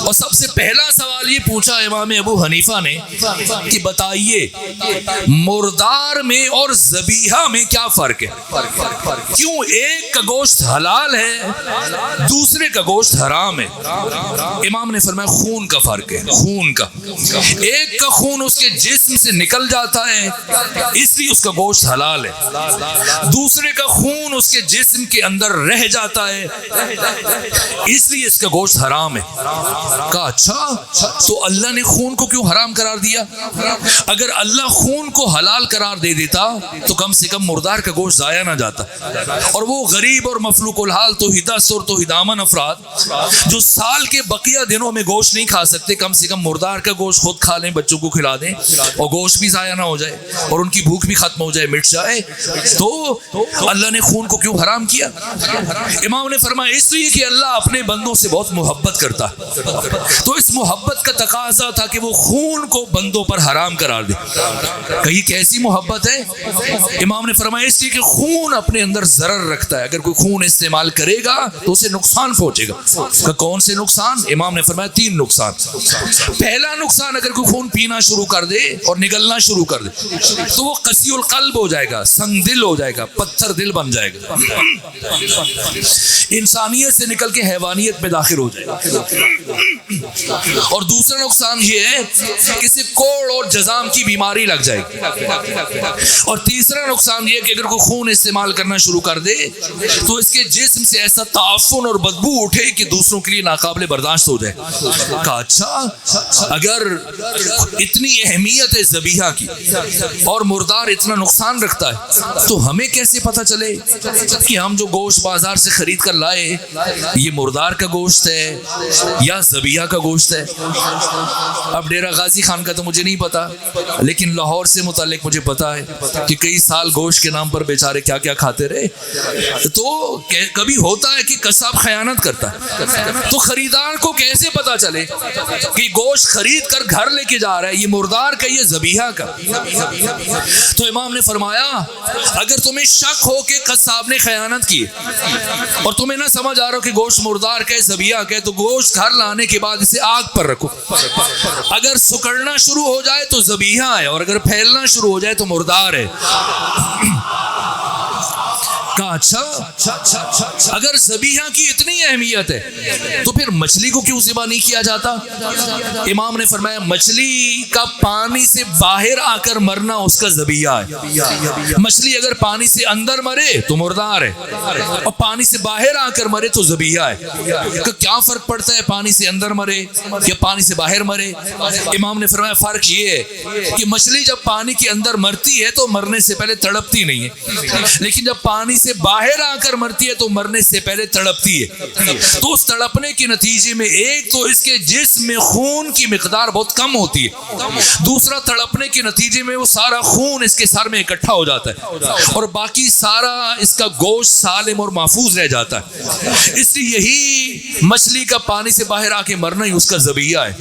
اور سب سے پہلا سوال یہ پوچھا امام ابو حنیفہ نے کہ بتائیے مردار میں اور ذبیحہ میں کیا فرق ہے؟ کیوں ایک کا گوشت حلال ہے دوسرے کا گوشت حرام ہے؟ امام نے فرمایا خون کا فرق ہے، خون کا، ایک کا خون اس کے جسم سے نکل جاتا ہے اس لیے اس کا گوشت حلال ہے، دوسرے کا خون اس کے جسم کے اندر رہ جاتا ہے اس لیے اس کا گوشت حرام ہے۔ کہا اچھا تو اللہ نے خون کو کیوں حرام قرار دیا؟ اگر اللہ خون کو حلال قرار دے دیتا تو کم سے کم مردار کا گوشت ضائع نہ جاتا، اور وہ غریب اور مفلوق الحال توحیدہ سر توحیدامن افراد جو سال کے بقیہ دنوں میں گوشت نہیں کھا سکتے، کم سے کم مردار کا گوشت خود کھا لیں، بچوں کو کھلا دیں اور گوشت بھی ضائع نہ ہو جائے اور ان کی بھوک بھی ختم ہو جائے، مٹ جائے۔ تو اللہ نے خون کو کیوں حرام کیا؟ امام نے فرمایا اس لیے کہ اللہ اپنے بندوں سے بہت محبت کرتا ہے، تو اس محبت کا تقاضا تھا کہ وہ خون کو بندوں پر حرام قرار دے۔ کہیں کیسی محبت ہے؟ امام نے فرمایا اس لیے کہ خون اپنے اندر ضرر رکھتا ہے، اگر کوئی خون استعمال کرے گا تو اسے نقصان پہنچے گا۔ کون سے نقصان؟ امام نے فرمایا 3 نقصان۔ پہلا نقصان اگر کوئی خون پینا شروع کر دے اور نگلنا شروع کر دے تو وہ قسی القلب ہو جائے گا، سنگ دل ہو جائے گا، پتھر دل بن جائے گا، انسانیت سے نکل کے حیوانیت میں داخل ہو جائے گا۔ اور دوسرا نقصان یہ ہے کہ اسے کوڑ اور جزام کی بیماری لگ جائے گی۔ اور تیسرا نقصان یہ کہ اگر کوئی خون استعمال کرنا شروع کر دے تو اس کے جسم سے ایسا تعفن اور بدبو اٹھے کہ دوسروں کے لیے ناقابل برداشت ہو جائے۔ کہا اچھا اگر اتنی اہمیت ہے ذبیحہ کی اور مردار اتنا نقصان رکھتا ہے تو ہمیں کیسے پتہ چلے کہ ہم جو گوشت بازار سے خرید کر لائے یہ مردار کا گوشت ہے یا ذبیحہ کا گوشت ہے؟ اب ڈیرہ غازی خان کا تو مجھے نہیں پتا، لیکن لاہور سے متعلق مجھے پتا ہے کہ کئی سال گوشت کے نام پر بیچارے کیا کیا کھاتے رہے۔ تو کبھی ہوتا ہے کہ قصاب خیانت کرتا ہے، تو خریدار کو کیسے پتا چلے کہ گوشت خرید کر گھر لے کے جا رہا ہے یہ مردار کا یہ ذبیحہ کا؟ تو امام نے فرمایا اگر تمہیں شک ہو کہ قصاب نے خیانت کی اور تمہیں نہ سمجھ آ رہا ہو کہ گوشت مردار کا ہے ذبیحہ کا ہے تو گوشت گھر لانے کے بعد اسے آگ پر رکھو، اگر سکڑنا شروع ہو جائے تو ذبیحہ ہے اور اگر پھیلنا شروع ہو جائے تو مردار ہے۔ کہا اچھا اگر ذبیحہ کی اتنی اہمیت ہے تو پھر مچھلی کو کیوں ذبح نہیں کیا جاتا؟ امام نے فرمایا مچھلی کا پانی سے باہر آ کر مرنا اس کا ذبیحہ ہے۔ مچھلی اگر پانی سے اندر مرے تو مردار ہے اور پانی سے باہر آ کر مرے تو ذبیحہ ہے۔ کیا فرق پڑتا ہے پانی سے اندر مرے یا پانی سے باہر مرے؟ امام نے فرمایا فرق یہ ہے کہ مچھلی جب پانی کے اندر مرتی ہے تو مرنے سے پہلے تڑپتی نہیں ہے، لیکن جب پانی سے باہر آ کر مرتی ہے تو مرنے سے پہلے تڑپتی ہے۔ تو اس تڑپنے کے نتیجے میں ایک تو اس کے جسم میں خون کی مقدار بہت کم ہوتی ہے، دوسرا تڑپنے کے نتیجے میں وہ سارا خون اس کے سر میں اکٹھا ہو جاتا ہے اور باقی سارا اس کا گوشت سالم اور محفوظ رہ جاتا ہے۔ اس لیے یہی مچھلی کا پانی سے باہر آ کے مرنا ہی اس کا ذبیحہ ہے۔